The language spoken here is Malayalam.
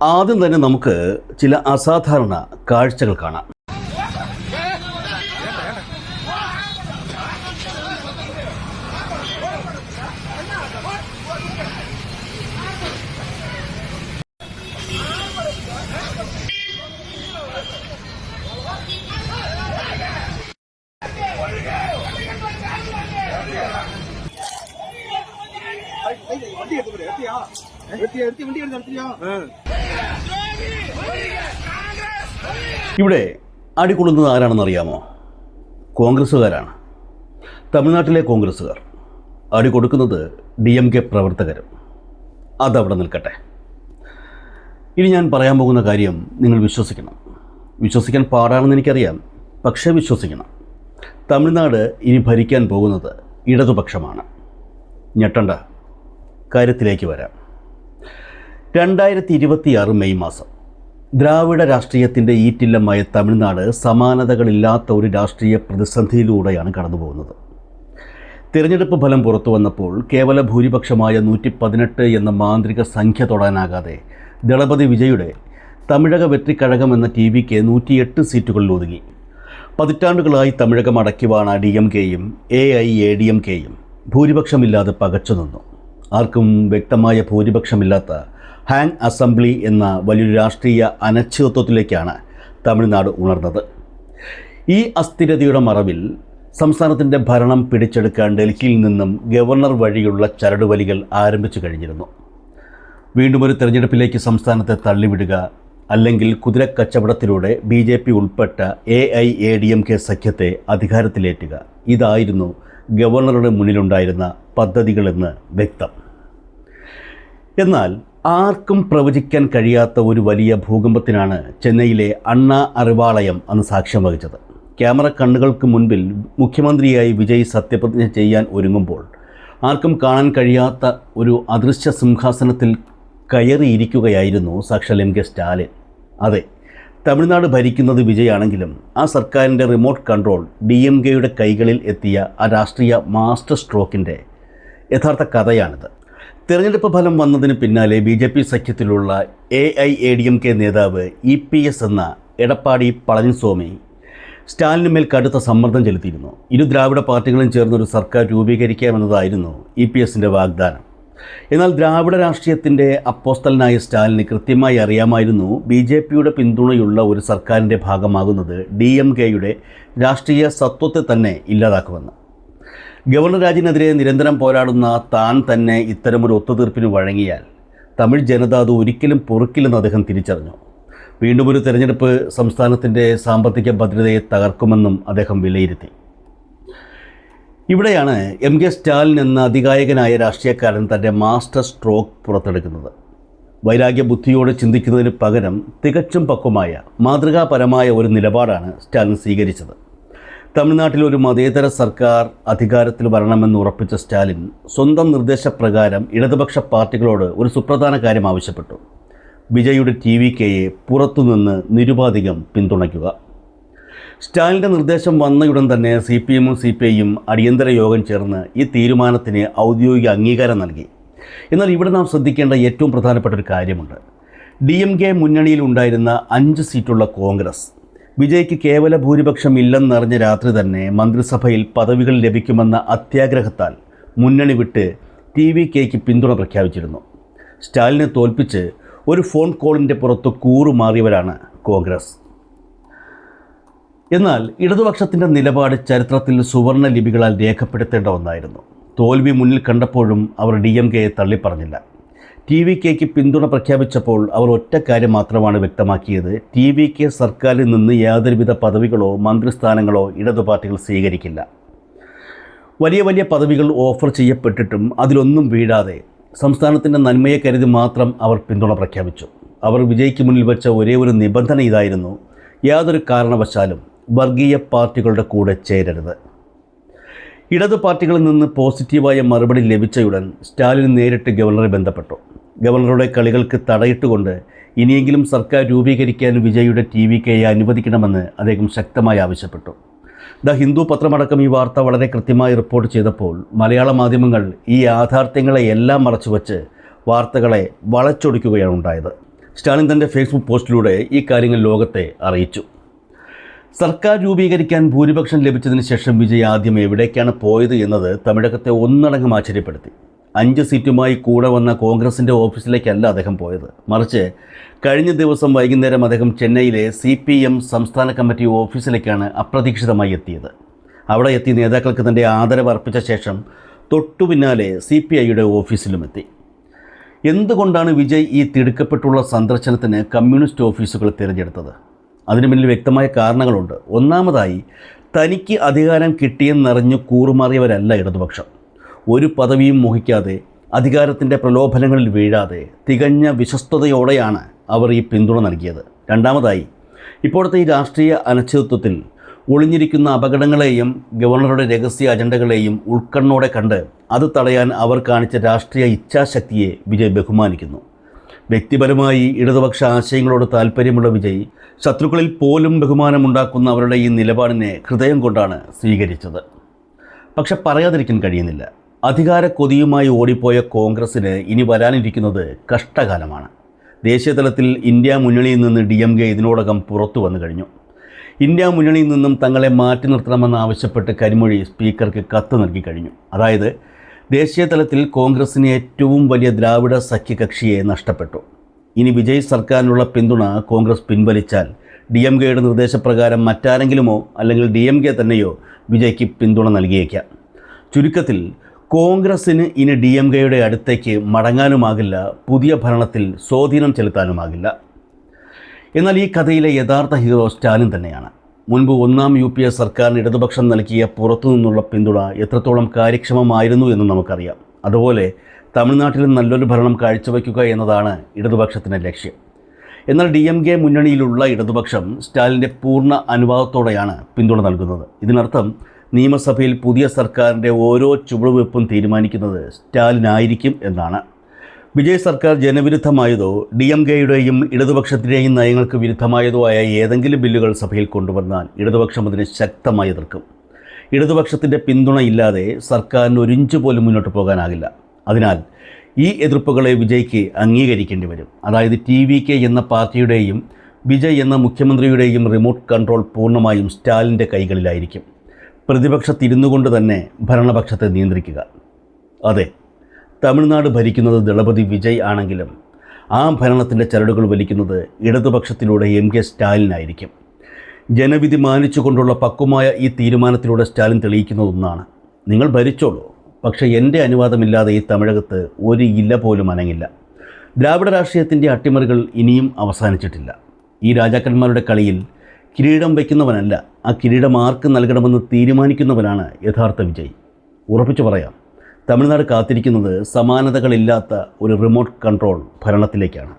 ആദ്യം തന്നെ നമുക്ക് ചില അസാധാരണ കാഴ്ചകൾ കാണാം. ഇവിടെ അടികൊള്ളുന്നത് ആരാണെന്ന് അറിയാമോ? കോൺഗ്രസ്സുകാരാണ്. തമിഴ്നാട്ടിലെ കോൺഗ്രസ്സുകാർ. അടികൊടുക്കുന്നത് DMK പ്രവർത്തകരും. അതവിടെ നിൽക്കട്ടെ. ഇനി ഞാൻ പറയാൻ പോകുന്ന കാര്യം നിങ്ങൾ വിശ്വസിക്കണം. വിശ്വസിക്കാൻ പാടാണെന്ന് എനിക്കറിയാം, പക്ഷേ വിശ്വസിക്കണം. തമിഴ്നാട് ഇനി ഭരിക്കാൻ പോകുന്നത് ഇടതുപക്ഷമാണ്. ഞെട്ടണ്ട, കാര്യത്തിലേക്ക് വരാം. 2026 മെയ് മാസം ദ്രാവിഡ രാഷ്ട്രീയത്തിൻ്റെ ഈറ്റില്ലമായ തമിഴ്നാട് സമാനതകളില്ലാത്ത ഒരു രാഷ്ട്രീയ പ്രതിസന്ധിയിലൂടെയാണ് കടന്നുപോകുന്നത്. തിരഞ്ഞെടുപ്പ് ഫലം പുറത്തു വന്നപ്പോൾ കേവല ഭൂരിപക്ഷമായ 118 എന്ന മാന്ത്രിക സംഖ്യ തൊടാനാകാതെ ദളപതി വിജയുടെ തമിഴക വെട്രിക്കഴകം എന്ന TVK 108 സീറ്റുകളിൽ ഒതുങ്ങി. പതിറ്റാണ്ടുകളായി തമിഴകം അടക്കിവാണ DMKയും AIADMKയും ഭൂരിപക്ഷമില്ലാതെ പകച്ചു നിന്നു. ആർക്കും വ്യക്തമായ ഭൂരിപക്ഷമില്ലാത്ത ഹാങ് അസംബ്ലി എന്ന വലിയൊരു രാഷ്ട്രീയ അനിശ്ചിതത്വത്തിലേക്കാണ് തമിഴ്നാട് ഉണർന്നത്. ഈ അസ്ഥിരതയുടെ മറവിൽ സംസ്ഥാനത്തിൻ്റെ ഭരണം പിടിച്ചെടുക്കാൻ ഡൽഹിയിൽ നിന്നും ഗവർണർ വഴിയുള്ള ചരടുവലികൾ ആരംഭിച്ചു കഴിഞ്ഞിരുന്നു. വീണ്ടും ഒരു തെരഞ്ഞെടുപ്പിലേക്ക് സംസ്ഥാനത്തെ തള്ളിവിടുക, അല്ലെങ്കിൽ കുതിരക്കച്ചവടത്തിലൂടെ BJP ഉൾപ്പെട്ട AIADMK സഖ്യത്തെ അധികാരത്തിലേറ്റുക, ഇതായിരുന്നു ഗവർണറുടെ മുന്നിലുണ്ടായിരുന്ന പദ്ധതികളെന്ന് വ്യക്തം. എന്നാൽ ആർക്കും പ്രവചിക്കാൻ കഴിയാത്ത ഒരു വലിയ ഭൂകമ്പത്തിനാണ് ചെന്നൈയിലെ അണ്ണാ അറിവാളയം അന്ന് സാക്ഷ്യം വഹിച്ചത്. ക്യാമറ കണ്ണുകൾക്ക് മുൻപിൽ മുഖ്യമന്ത്രിയായി വിജയ് സത്യപ്രതിജ്ഞ ചെയ്യാൻ ഒരുങ്ങുമ്പോൾ ആർക്കും കാണാൻ കഴിയാത്ത ഒരു അദൃശ്യ സിംഹാസനത്തിൽ കയറിയിരിക്കുകയായിരുന്നു സാക്ഷാൽ MK സ്റ്റാലിൻ. അതെ, തമിഴ്നാട് ഭരിക്കുന്നത് വിജയാണെങ്കിലും ആ സർക്കാരിൻ്റെ റിമോട്ട് കൺട്രോൾ DMKയുടെ കൈകളിൽ എത്തിയ ആ രാഷ്ട്രീയ മാസ്റ്റർ സ്ട്രോക്കിൻ്റെ യഥാർത്ഥ കഥയാണിത്. തിരഞ്ഞെടുപ്പ് ഫലം വന്നതിന് പിന്നാലെ BJP സഖ്യത്തിലുള്ള AIADMK നേതാവ് EPS എന്ന എടപ്പാടി പളനിസ്വാമി സ്റ്റാലിനുമേൽ കടുത്ത സമ്മർദ്ദം ചെലുത്തിയിരുന്നു. ഇരു ദ്രാവിഡ പാർട്ടികളും ചേർന്നൊരു സർക്കാർ രൂപീകരിക്കാമെന്നതായിരുന്നു EPSൻ്റെ വാഗ്ദാനം. എന്നാൽ ദ്രാവിഡ രാഷ്ട്രീയത്തിൻ്റെ അപ്പോസ്തലനായ സ്റ്റാലിന് കൃത്യമായി അറിയാമായിരുന്നു BJPയുടെ പിന്തുണയുള്ള ഒരു സർക്കാരിൻ്റെ ഭാഗമാകുന്നത് DMKയുടെ രാഷ്ട്രീയ സത്വത്തെ തന്നെ ഇല്ലാതാക്കുമെന്ന്. ഗവർണർ രാജിനെതിരെ നിരന്തരം പോരാടുന്ന താൻ തന്നെ ഇത്തരമൊരു ഒത്തുതീർപ്പിന് വഴങ്ങിയാൽ തമിഴ് ജനത അത് ഒരിക്കലും പൊറുക്കില്ലെന്ന് അദ്ദേഹം തിരിച്ചറിഞ്ഞു. വീണ്ടും ഒരു തെരഞ്ഞെടുപ്പ് സംസ്ഥാനത്തിൻ്റെ സാമ്പത്തിക ഭദ്രതയെ തകർക്കുമെന്നും അദ്ദേഹം വിലയിരുത്തി. ഇവിടെയാണ് MK സ്റ്റാലിൻ എന്ന അതികായകനായ രാഷ്ട്രീയക്കാരൻ തൻ്റെ മാസ്റ്റർ സ്ട്രോക്ക് പുറത്തെടുക്കുന്നത്. വൈരാഗ്യ ബുദ്ധിയോടെ ചിന്തിക്കുന്നതിന് പകരം തികച്ചും പക്വമായ മാതൃകാപരമായ ഒരു നിലപാടാണ് സ്റ്റാലിൻ സ്വീകരിച്ചത്. തമിഴ്നാട്ടിൽ ഒരു മതേതര സർക്കാർ അധികാരത്തിൽ വരണമെന്ന് ഉറപ്പിച്ച സ്റ്റാലിൻ സ്വന്തം നിർദ്ദേശപ്രകാരം ഇടതുപക്ഷ പാർട്ടികളോട് ഒരു സുപ്രധാന കാര്യം ആവശ്യപ്പെട്ടു: വിജയുടെ TVKയെ പുറത്തുനിന്ന് നിരുപാധികം പിന്തുണയ്ക്കുക. സ്റ്റാലിൻ്റെ നിർദ്ദേശം വന്നയുടൻ തന്നെ CPMഉം CPIയും അടിയന്തര യോഗം ചേർന്ന് ഈ തീരുമാനത്തിന് ഔദ്യോഗിക അംഗീകാരം നൽകി. എന്നാൽ ഇവിടെ നാം ശ്രദ്ധിക്കേണ്ട ഏറ്റവും പ്രധാനപ്പെട്ട ഒരു കാര്യമുണ്ട്. DMK മുന്നണിയിൽ ഉണ്ടായിരുന്ന 5 സീറ്റുള്ള കോൺഗ്രസ് വിജയ്ക്ക് കേവല ഭൂരിപക്ഷം ഇല്ലെന്നറിഞ്ഞ രാത്രി തന്നെ മന്ത്രിസഭയിൽ പദവികൾ ലഭിക്കുമെന്ന അത്യാഗ്രഹത്താൽ മുന്നണി വിട്ട് TVKയ്ക്ക് പിന്തുണ പ്രഖ്യാപിച്ചിരുന്നു. സ്റ്റാലിനെ തോൽപ്പിച്ച് ഒരു ഫോൺ കോളിൻ്റെ പുറത്ത് കൂറുമാറിയവരാണ് കോൺഗ്രസ്. എന്നാൽ ഇടതുപക്ഷത്തിൻ്റെ നിലപാട് ചരിത്രത്തിൽ സുവർണ ലിപികളാൽ രേഖപ്പെടുത്തേണ്ട ഒന്നായിരുന്നു. തോൽവി മുന്നിൽ കണ്ടപ്പോഴും അവർ DMKയെ തള്ളിപ്പറഞ്ഞില്ല. TVKയ്ക്ക് പിന്തുണ പ്രഖ്യാപിച്ചപ്പോൾ അവർ ഒറ്റ കാര്യം മാത്രമാണ് വ്യക്തമാക്കിയത്: TVK സർക്കാരിൽ നിന്ന് യാതൊരുവിധ പദവികളോ മന്ത്രിസ്ഥാനങ്ങളോ ഇടതു പാർട്ടികൾ സ്വീകരിക്കില്ല. വലിയ വലിയ പദവികൾ ഓഫർ ചെയ്യപ്പെട്ടിട്ടും അതിലൊന്നും വീഴാതെ സംസ്ഥാനത്തിൻ്റെ നന്മയെ കരുതി മാത്രം അവർ പിന്തുണ പ്രഖ്യാപിച്ചു. അവർ വിജയ്ക്ക് മുന്നിൽ വെച്ച ഒരേ ഒരു നിബന്ധന ഇതായിരുന്നു: യാതൊരു കാരണവശാലും വർഗീയ പാർട്ടികളുടെ കൂടെ ചേരരുത്. ഇടതു പാർട്ടികളിൽ നിന്ന് പോസിറ്റീവായ മറുപടി ലഭിച്ചയുടൻ സ്റ്റാലിൻ നേരിട്ട് ഗവർണറെ ബന്ധപ്പെട്ടു. ഗവർണറുടെ കളികൾക്ക് തടയിട്ടുകൊണ്ട് ഇനിയെങ്കിലും സർക്കാർ രൂപീകരിക്കാൻ വിജയുടെ TVKയെ അനുവദിക്കണമെന്ന് അദ്ദേഹം ശക്തമായി ആവശ്യപ്പെട്ടു. ദ ഹിന്ദു പത്രമടക്കം ഈ വാർത്ത വളരെ കൃത്യമായി റിപ്പോർട്ട് ചെയ്തപ്പോൾ മലയാള മാധ്യമങ്ങൾ ഈ യാഥാർത്ഥ്യങ്ങളെയെല്ലാം മറച്ചുവെച്ച് വാർത്തകളെ വളച്ചൊടിക്കുകയാണ് ഉണ്ടായത്. സ്റ്റാലിൻ തൻ്റെ ഫേസ്ബുക്ക് പോസ്റ്റിലൂടെ ഈ കാര്യങ്ങൾ ലോകത്തെ അറിയിച്ചു. സർക്കാർ രൂപീകരിക്കാൻ ഭൂരിപക്ഷം ലഭിച്ചതിന് ശേഷം വിജയ് ആദ്യം എവിടേക്കാണ് പോയത് എന്നത് തമിഴകത്തെ ഒന്നടങ്കം ആശ്ചര്യപ്പെടുത്തി. 5 സീറ്റുമായി കൂടെ വന്ന കോൺഗ്രസിൻ്റെ ഓഫീസിലേക്കല്ല അദ്ദേഹം പോയത്. മറിച്ച് കഴിഞ്ഞ ദിവസം വൈകുന്നേരം അദ്ദേഹം ചെന്നൈയിലെ CPM സംസ്ഥാന കമ്മിറ്റി ഓഫീസിലേക്കാണ് അപ്രതീക്ഷിതമായി എത്തിയത്. അവിടെ എത്തി നേതാക്കൾക്ക് തൻ്റെ ആദരവ് അർപ്പിച്ച ശേഷം തൊട്ടു പിന്നാലെ CPIയുടെ ഓഫീസിലുമെത്തി. എന്തുകൊണ്ടാണ് വിജയ് ഈ തിടുക്കപ്പെട്ടുള്ള സന്ദർശനത്തിന് കമ്മ്യൂണിസ്റ്റ് ഓഫീസുകൾ തിരഞ്ഞെടുത്തത്? അതിനു പിന്നിൽ വ്യക്തമായ കാരണങ്ങളുണ്ട്. ഒന്നാമതായി, തനിക്ക് അധികാരം കിട്ടിയെന്നറിഞ്ഞു കൂറുമാറിയവരല്ല ഇടതുപക്ഷം. ഒരു പദവിയും മോഹിക്കാതെ, അധികാരത്തിൻ്റെ പ്രലോഭനങ്ങളിൽ വീഴാതെ, തികഞ്ഞ വിശ്വസ്തയോടെയാണ് അവർ ഈ പിന്തുണ നൽകിയത്. രണ്ടാമതായി, ഇപ്പോഴത്തെ ഈ രാഷ്ട്രീയ അനിശ്ചിതത്വത്തിൽ ഒളിഞ്ഞിരിക്കുന്ന അപകടങ്ങളെയും ഗവർണറുടെ രഹസ്യ അജണ്ടകളെയും ഉൾക്കണ്ണോടെ കണ്ട് അത് തടയാൻ അവർ കാണിച്ച രാഷ്ട്രീയ ഇച്ഛാശക്തിയെ വിജയ് ബഹുമാനിക്കുന്നു. വ്യക്തിപരമായി ഇടതുപക്ഷ ആശയങ്ങളോട് താല്പര്യമുള്ള വിജയ് ശത്രുക്കളിൽ പോലും ബഹുമാനമുണ്ടാക്കുന്ന അവരുടെ ഈ നിലപാടിനെ ഹൃദയം കൊണ്ടാണ് സ്വീകരിച്ചത്. പക്ഷെ പറയാതിരിക്കാൻ കഴിയുന്നില്ല, അധികാര കൊതിയുമായി ഓടിപ്പോയ കോൺഗ്രസ്സിന് ഇനി വരാനിരിക്കുന്നത് കഷ്ടകാലമാണ്. ദേശീയതലത്തിൽ ഇന്ത്യ മുന്നണിയിൽ നിന്ന് DMK ഇതിനോടകം പുറത്തു വന്നു കഴിഞ്ഞു. ഇന്ത്യ മുന്നണിയിൽ നിന്നും തങ്ങളെ മാറ്റി നിർത്തണമെന്നാവശ്യപ്പെട്ട് കരിമൊഴി സ്പീക്കർക്ക് കത്ത് നൽകി കഴിഞ്ഞു. അതായത് ദേശീയ തലത്തിൽ കോൺഗ്രസിന് ഏറ്റവും വലിയ ദ്രാവിഡ സഖ്യകക്ഷിയെ നഷ്ടപ്പെട്ടു. ഇനി വിജയ് സർക്കാരിനുള്ള പിന്തുണ കോൺഗ്രസ് പിൻവലിച്ചാൽ DMKയുടെ നിർദ്ദേശപ്രകാരം മറ്റാരെങ്കിലുമോ അല്ലെങ്കിൽ DMK തന്നെയോ വിജയ്ക്ക് പിന്തുണ നൽകിയേക്കാം. ചുരുക്കത്തിൽ കോൺഗ്രസ്സിന് ഇനി DMKയുടെ അടുത്തേക്ക് മടങ്ങാനുമാകില്ല, പുതിയ ഭരണത്തിൽ സ്വാധീനം ചെലുത്താനുമാകില്ല. എന്നാൽ ഈ കഥയിലെ യഥാർത്ഥ ഹീറോ സ്റ്റാലിൻ തന്നെയാണ്. മുൻപ് 1ാം UPA സർക്കാരിന് ഇടതുപക്ഷം നൽകിയ പുറത്തുനിന്നുള്ള പിന്തുണ എത്രത്തോളം കാര്യക്ഷമമായിരുന്നു എന്ന് നമുക്കറിയാം. അതുപോലെ തമിഴ്നാട്ടിലും നല്ലൊരു ഭരണം കാഴ്ചവെക്കുക എന്നതാണ് ഇടതുപക്ഷത്തിൻ്റെ ലക്ഷ്യം. എന്നാൽ DMK മുന്നണിയിലുള്ള ഇടതുപക്ഷം സ്റ്റാലിൻ്റെ പൂർണ്ണ അനുവാദത്തോടെയാണ് പിന്തുണ നൽകുന്നത്. ഇതിനർത്ഥം നിയമസഭയിൽ പുതിയ സർക്കാരിൻ്റെ ഓരോ ചുവടുവെപ്പും തീരുമാനിക്കുന്നത് സ്റ്റാലിനായിരിക്കും എന്നാണ്. വിജയ് സർക്കാർ ജനവിരുദ്ധമായതോ DMKയുടെയും ഇടതുപക്ഷത്തിൻ്റെയും നയങ്ങൾക്ക് വിരുദ്ധമായതോ ആയ ഏതെങ്കിലും ബില്ലുകൾ സഭയിൽ കൊണ്ടുവന്നാൽ ഇടതുപക്ഷം അതിനെ ശക്തമായി എതിർക്കും. ഇടതുപക്ഷത്തിൻ്റെ പിന്തുണയില്ലാതെ സർക്കാരിന് ഒരു ഇഞ്ച് പോലും മുന്നോട്ട് പോകാനാകില്ല. അതിനാൽ ഈ എതിർപ്പുകളെ വിജയ്ക്ക് അംഗീകരിക്കേണ്ടി വരും. അതായത് TVK എന്ന പാർട്ടിയുടെയും വിജയ് എന്ന മുഖ്യമന്ത്രിയുടെയും റിമോട്ട് കൺട്രോൾ പൂർണ്ണമായും സ്റ്റാലിൻ്റെ കൈകളിലായിരിക്കും. പ്രതിപക്ഷത്തിരുന്നു കൊണ്ട് തന്നെ ഭരണപക്ഷത്തെ നിയന്ത്രിക്കുക. അതെ, തമിഴ്നാട് ഭരിക്കുന്നത് ദളപതി വിജയ് ആണെങ്കിലും ആ ഭരണത്തിൻ്റെ ചരടുകൾ വലിക്കുന്നത് ഇടതുപക്ഷത്തിലൂടെ MK സ്റ്റാലിനായിരിക്കും. ജനവിധി മാനിച്ചുകൊണ്ടുള്ള പക്വമായ ഈ തീരുമാനത്തിലൂടെ സ്റ്റാലിൻ തെളിയിക്കുന്നതൊന്നാണ്: നിങ്ങൾ ഭരിച്ചോളൂ, പക്ഷേ എൻ്റെ അനുവാദമില്ലാതെ ഈ തമിഴകത്ത് ഒരു ഇല പോലും അനങ്ങില്ല. ദ്രാവിഡ രാഷ്ട്രീയത്തിൻ്റെ അട്ടിമറികൾ ഇനിയും അവസാനിച്ചിട്ടില്ല. ഈ രാജാക്കന്മാരുടെ കളിയിൽ കിരീടം വയ്ക്കുന്നവനല്ല, ആ കിരീടം ആർക്ക് നൽകണമെന്ന് തീരുമാനിക്കുന്നവനാണ് യഥാർത്ഥ വിജയ്. ഉറപ്പിച്ചു പറയാം, തമിഴ്നാട് കാത്തിരിക്കുന്നത് സമാനതകളില്ലാത്ത ഒരു റിമോട്ട് കൺട്രോൾ ഭരണത്തിലേക്കാണ്.